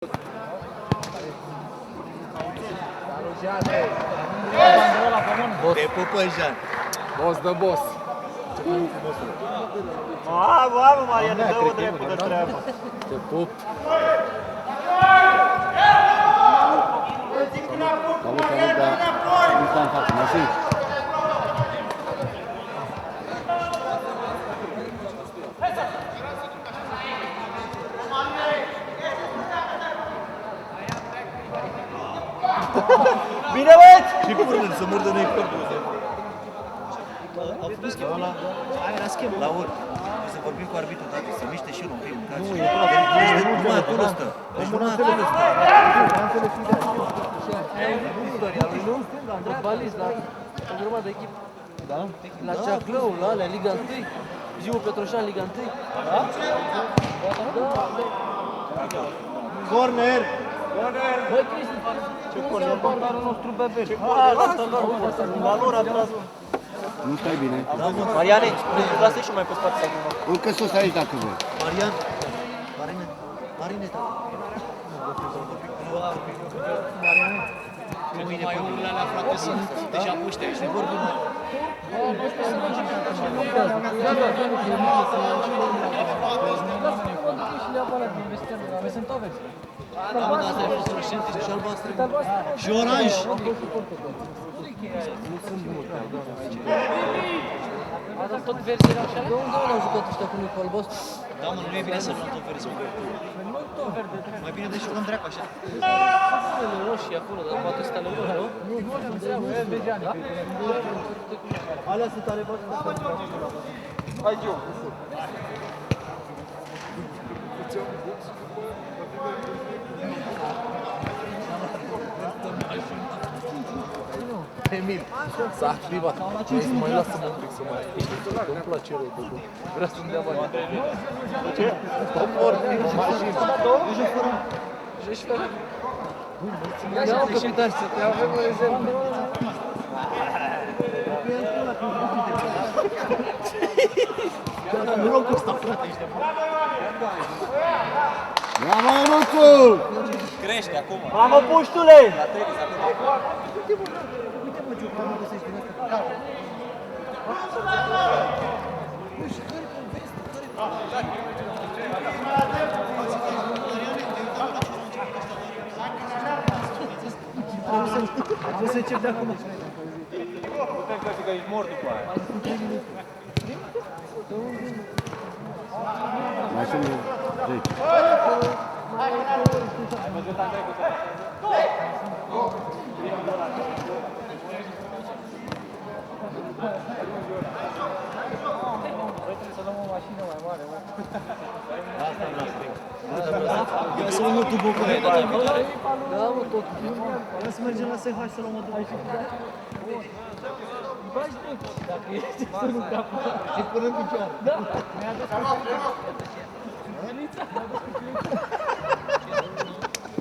Te pupă, Jean. Boss the boss. Mamă, Marian, dă-o dreptul de treabă. Te pup. Salut, dar nu stai în față, mersi. Bine, băieți! Și curând, să murdă noi corpul ăsta. Au făcut schimbul ăla? Aia era schimb. La ori. Să vorbim cu arbitru, tati, să miște și el un pic. Nu, e tot. Deci numai acolo stă. Deci numai acolo stă. Victoria lui nu? De balist la o grămadă de echipă. Da? La Ceaclău, la alea, Liga 1. Jiu Petroșan, Liga 1. Da? Corner! Băi, Cristi, ce corner? Bandarul nostru bebe. Valor a tras. Nu stai bine. Mariane, lasă-i și mai pe spate acum. Încă sus aici dacă vrei. Marian. Marine, tati. Numai urile alea, frate, sunt deja puște aici. Da, mă, dar asta e fluorescente și albastre. Și oranj. Dar tot verzi erau așa? De unde au jucat ăștia cu Nicu albastru? Da, mă, nu e bine să luăm tot verzi. Mai bine de jucăm dreacu așa. Stele roșii acolo, dar poate stele roșii, nu? Nu, treabă, e vegeani. Alea sunt ale voastre. Hai, Gio. Emil, s-a activat. Vrei să mai lasă-mă un pic să mai ascult. Îmi place rău, băbă. Vrea să-mi dea bani. Ce? Omor, mașină. Joci fără? Ia-o, capitan, să te avem în rezervă. Noroc cu ăsta, frate, ești nebun. Ia mai Ruțu! Crește acum. Mamă, puștule! Trebuie să încep de acum. Putem că ești mort după aia. Mașină 10. Ai văzut Andrei cu trebuie să luăm o mașină mai mare, mă. Asta vreau să zic. Ia să luăm o tubocoare. Da, mă, tot. Hai să mergem la SH să luăm o după. Bagi drept, dacă ești să nu capă. Și până în picioare. Da.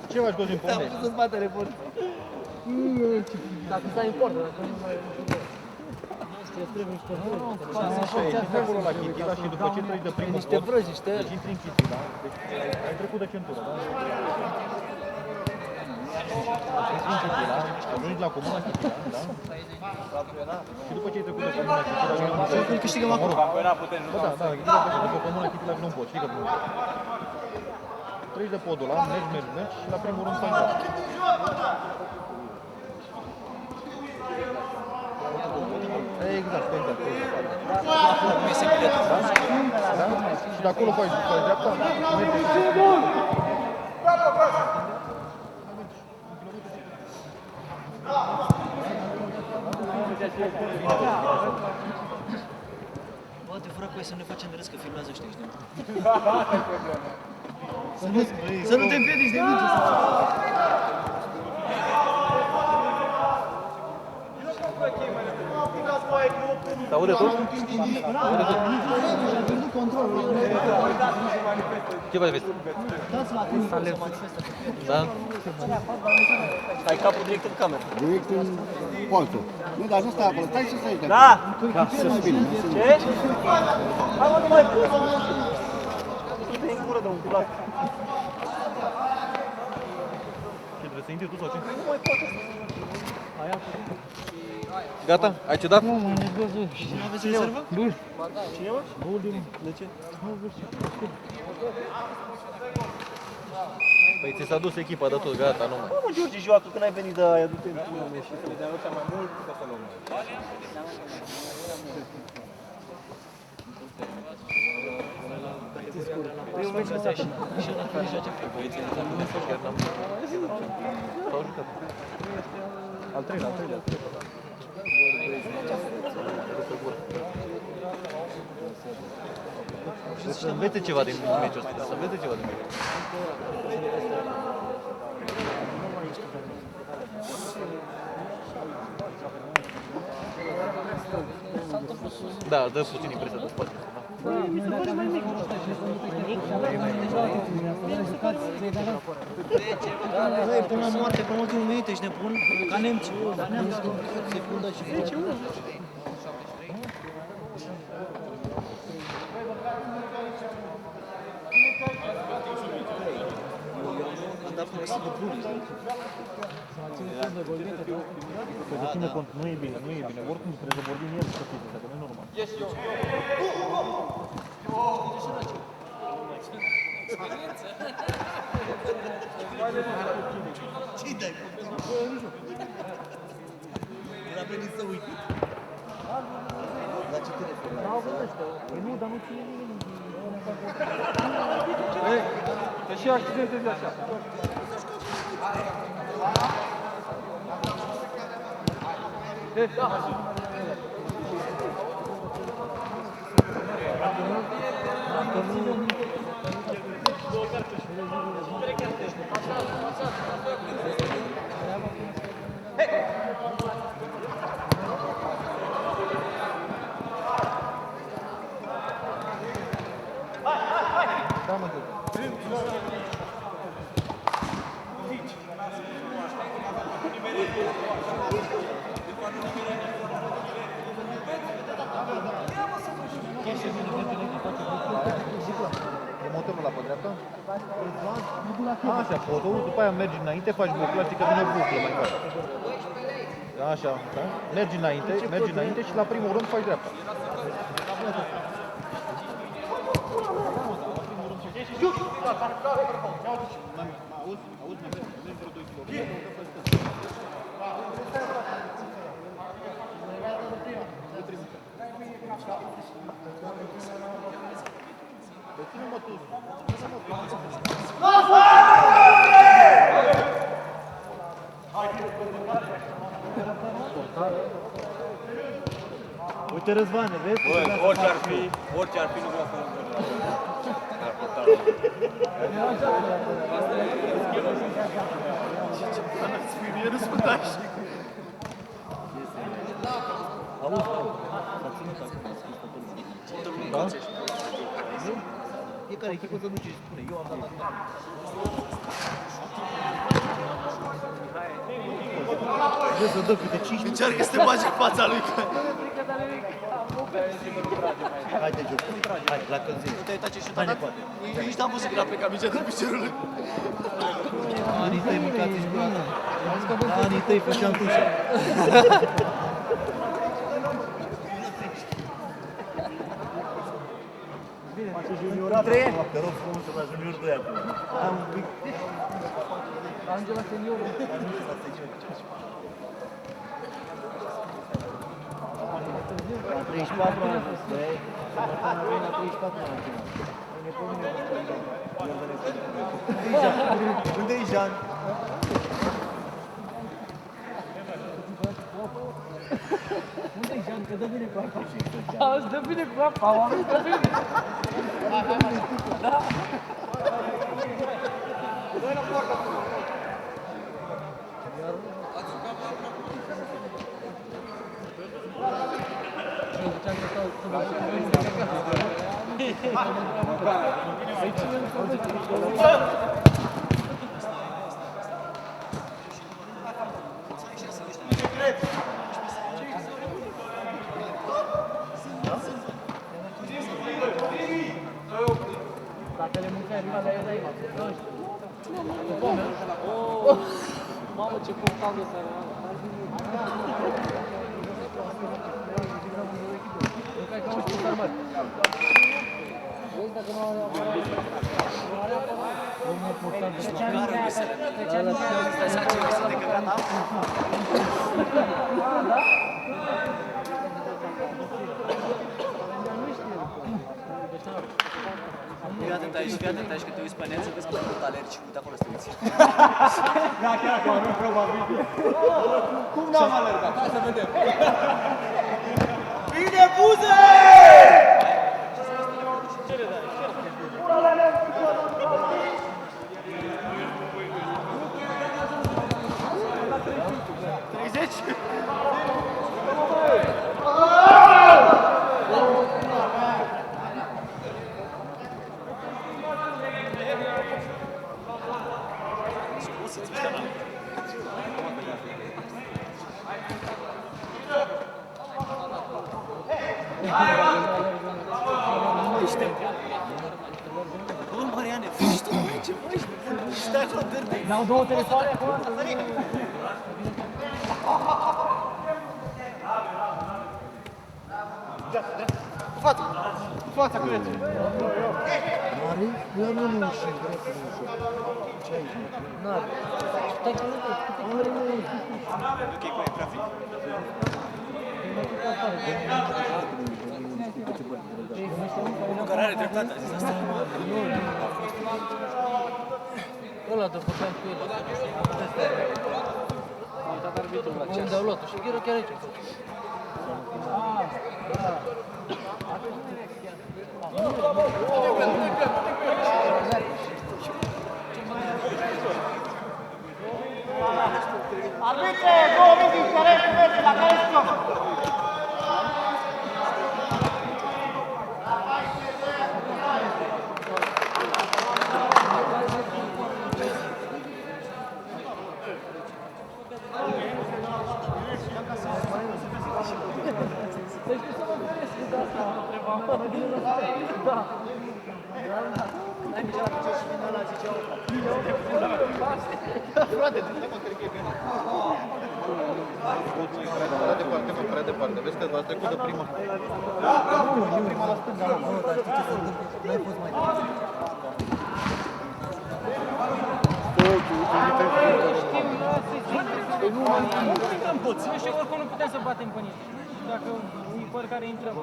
Ce faci cu din pomene? Să spatele bun. Dacă stai în portă, dacă nu mai... Trebuie niște vrăji. Ești acolo la Chitila și după ce treci de primul Niște pod, vrăji, niște... deci intri în Chitila, deci ai trecut de centură, da? Intri în Chitila, ajungi la comuna Chitila, da? Și după ce ai trecut de comuna Chitila, și îl câștigăm acolo. Bă, da, după comuna Chitila nu poți, știi că nu. Treci de podul ăla, mergi și la primul rând stai în față. Exact. Da? Și de acolo faci dreapta, Bă, te fură cu ei să ne facem de râs că filmează ăștia, ești nebun. Să nu te împiedici de minge. Te aude tot? Ce faci, vezi? Da? Ai capul direct în cameră. Direct în portul. Nu, dar nu stai acolo, stai și stai aici. Da! Da, să fie bine. Ce? Hai mă, nu mai pus! Du-te în gură de un culat. Trebuie să intri tu sau ce? Nu mai poate. Gata? Ai cedat? Nu aveți rezervă? Cineva? De ce? Păi ți s-a dus echipa de tot, gata, nu mai. Mă, George, joacă când ai venit de aia, du-te în pula mea și să-mi dea ăștia mai mult, ca să luăm. Primul meci găsea și ăla care joace pe băieții de la Chiar n-am s-au jucat. Al treilea. Să învețe ceva din meciul ăsta, să învețe ceva din meciul ăsta. Da, dă puțin impresia de spate. Băi, până la moarte, până la ultimul minut, ești nebun? Ca nemții. Secundă și 10-1. Am dat flexibil de bun. Păi de cine cont? Nu e bine, nu e bine. Oricum trebuie să vorbim el să fie, dacă nu e normal. Ce-i dai? Era venit să uite. La ce telefon? Nu, dar nu ține nimeni. Că și accidentezi așa. E motorul ăla pe dreapta? Așa, fotou, după aia mergi înainte, faci buclă, știi că vine o buclă mai mare. Așa, da? Mergi înainte și la primul rând faci dreapta. Uite Răzvane, vezi? Bă, orice ar fi, nu vreau să Fiecare echipă să duce și spune, eu am dat. Vezi să dă câte 5 minute. Încearcă să te bagi în fața lui. Haide, Giu. Hai, la călzire. Nu te-ai uitat ce șută a dat? Nici n-am văzut când a plecat mingea de piciorul lui. Anii tăi mâncați și gata. Anii tăi făceam tușa. Te rog frumos să la junior 2 acum. Angela Senior. La 34 ani. La 34 ani. Unde e Jean? Unde-i Jean? Că dă bine cu apa. Da, îți dă bine cu apa, oameni, dă bine. Da. Dacă le mâncai, riva de aia de aici. Mamă, ce portal de seara. Cred că am știut armat. Vezi dacă nu are apă. Nu portal de seara. Fii atent aici, că te uiți pe net să vezi că sunt alergi și uite acolo să te uiți. Da, chiar acolo, probabil. Cum n-am alergat? Hai să vedem. Bine, buze! Bă, Mariane, și tu ce faci? Stai acolo, dă-te! N-au două telefoane acum? Fața, crește. Mare? Eu nu ușor, dreaptă nu ușor. Ce ai? N-are. Stai că nu te... Ok, cu e trafic. Nu, care are dreptate, a zis asta. Ăla de vorbeam cu el. Am uitat arbitrul la ceas. Unde au luat-o? Și era chiar aici. Arbitre, 2 minute, interes, vezi, la care scop? Prea departe, vezi că v-ați trecut de prima. Prima la stânga, nu, dar știi ce se întâmplă? N-ai fost mai departe. Nu intrăm toți. Eu știu oricum nu putem să batem pe nimeni. Dacă e care intrăm.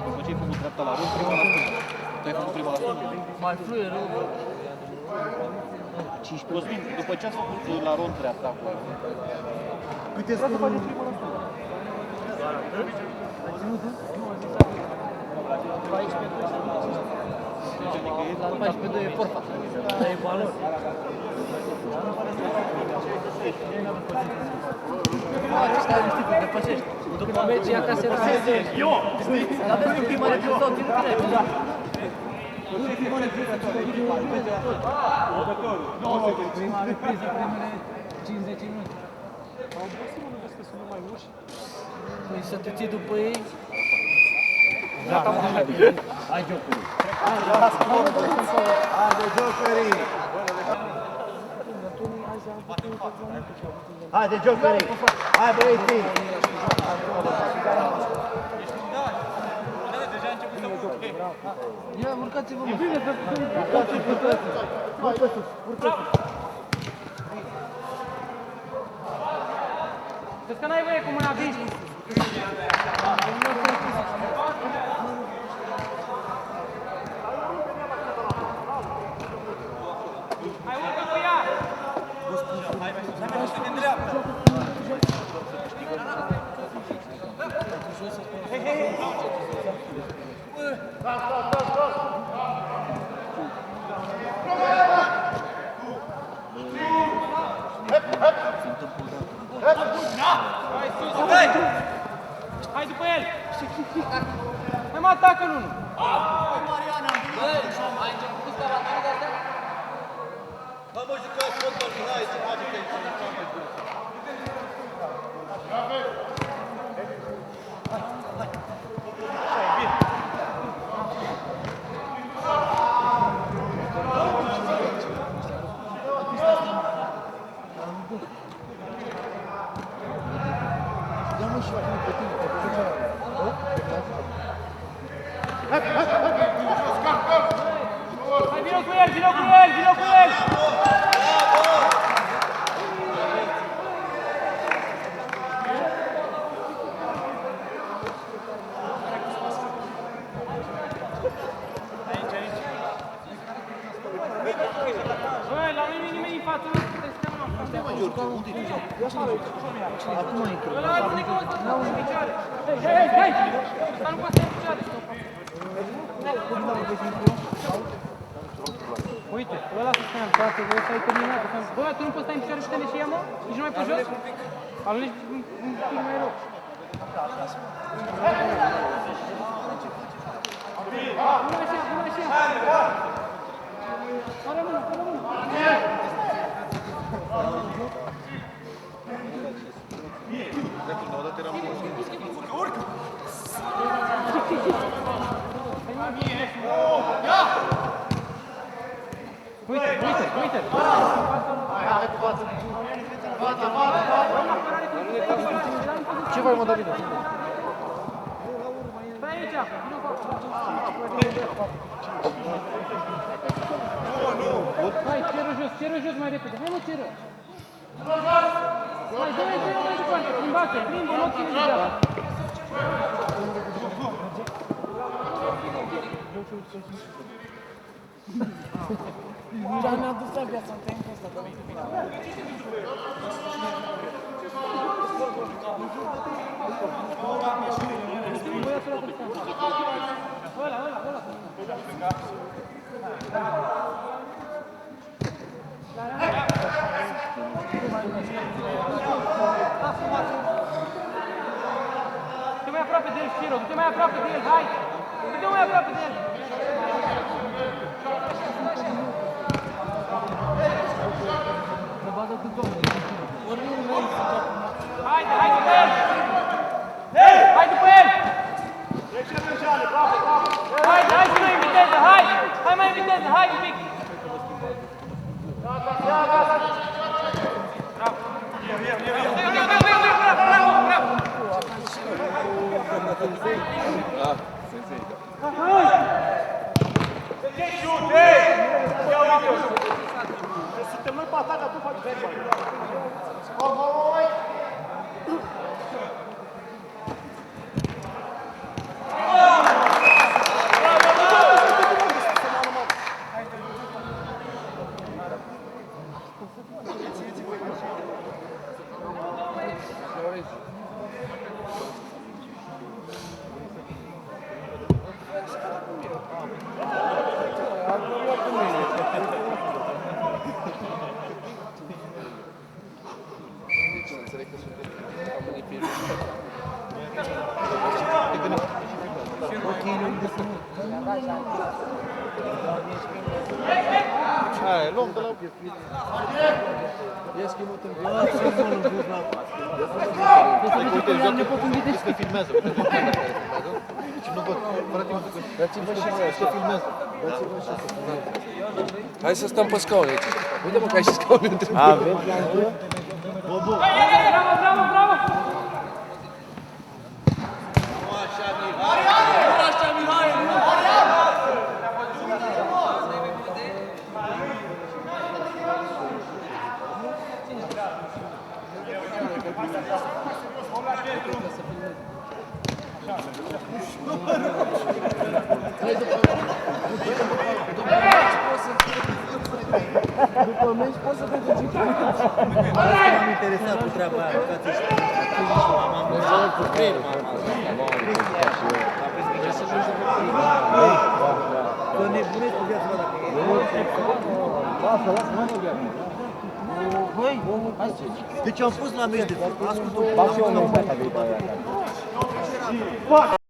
După ce ai făcut dreapta la rând, prima la stânga. Tu ai făcut prima la stânga? Mai fluie rău. Cosmin, după ce ați făcut la rond dreapta acolo? Câte scoruri? La 14-2 e porfa. E valor. Stai liniștit, te depășești. După meci, acasă era... Dar vezi în prima repriză, au ținut tine. Prima repriză, primele 50 minute. Păi să te ții după ei... Hai, Jokerii! Haide, Jokerii! Haide, Jokerii! Hai, băieții! Ia, urcați-vă, mă! Urcă sus, urcă sus! Vezi că n-ai voie cu mâna bici! Hai, urcă cu ea! Hai după el! Mai mă atacă-l unul! Bă, mă, jucați fotbal, hai să facem că e Acum intră. Uite, ăla să spuneam, frate, ăsta e terminat. Bă, tu nu poți sta în picioare și te și ea, mă? Nici nu mai pe jos? Aluneci un pic mai rău. Bună așa, bună așa! Fără mână, fără mână! Uite, uite, uite! Ce vai, mă, Davide? Stai aici! Hai, cerul jos mai repede! Hai, mă, cerul! Hai, dă-i cerul mai departe! Plimbați, plimbă, nu ține degeaba! Ce-a ne-a dus la viața în timpul ăsta, dar Du-te mai aproape de el, Ciro, du-te mai aproape de el, hai! Du-te mai aproape de el! Haide, hai după el! Hai după el! Haide, hai să mai în viteză, hai! Hai mai în viteză, hai un pic! Suntem noi pe atac, dar tu faci fotbal. Înțeleg că suntem oamenii pe Hai, luăm de la... e schimbat în Uite, că filmează, uite, că filmează. Și nu văd, frate-mă, că filmează. Hai să stăm pe scaun aici. Uite-mă că ai și scaunul între noi. Bravo, bravo, bravo! După meci poți să te duci. M-am interesat cu treaba aia, că ați zis și mama mea. Cu creier, mama. Că nebunesc cu viața mea dacă e. Deci am fost la meci de fotbal, ascult-o.